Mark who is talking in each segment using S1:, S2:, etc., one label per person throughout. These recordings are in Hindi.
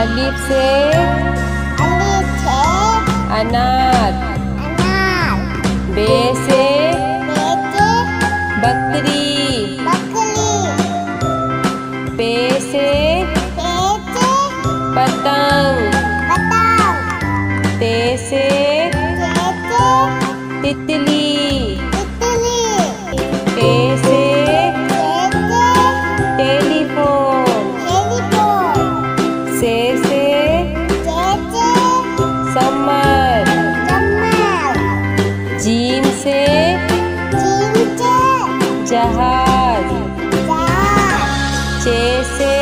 S1: अलिफ से अनार। बे से बकरी। पे से पतंग। ते से तितली। टे से टेलीफोन। से समर। जीम से जहाज। चे से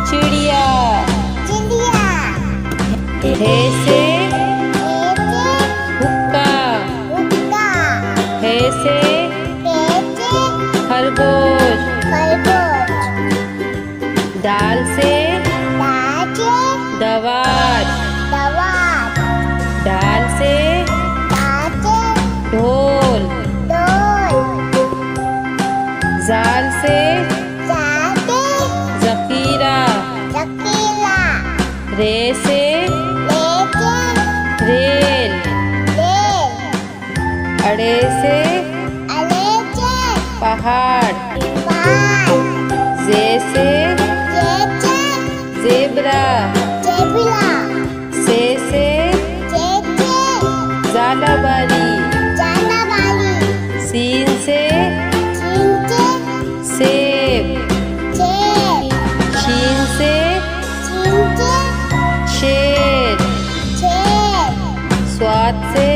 S1: चिड़िया। हे से हुक्का। हे से खरगोश। दाल से दवात। दाल से ढोल। जाल से जखीरा। रे से रेल। अड़े से पहाड़। जे से ज़ेब्रा। से ज़ालाबारी। सीन से सेब। शीन से शेर। स्वाद से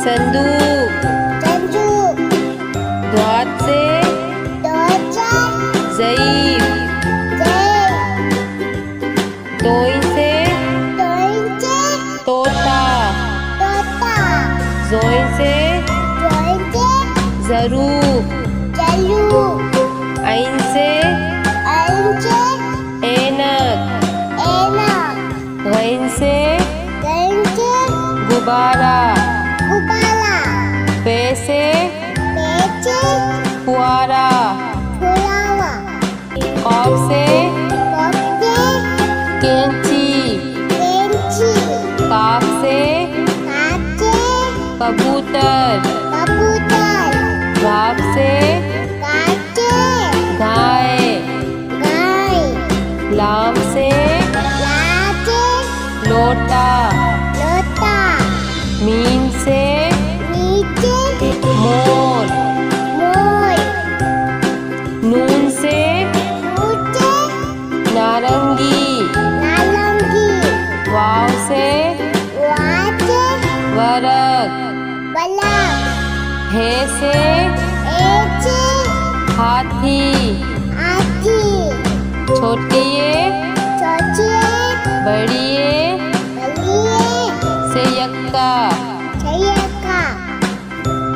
S1: संदूक। द्वात से ज़ईफ़। तोई से तोता। ज़ोई से ज़रूफ। ऐन से ऐनक। गैन से गुब्बारा। पे से फुआरा। कॉफ से कैंची। काफ से कबूतर। घाव से गाय। लाम से लोटा। मीम से मोर। नून से नारंगी। वाव से वरक। हे से हाथी। छोटी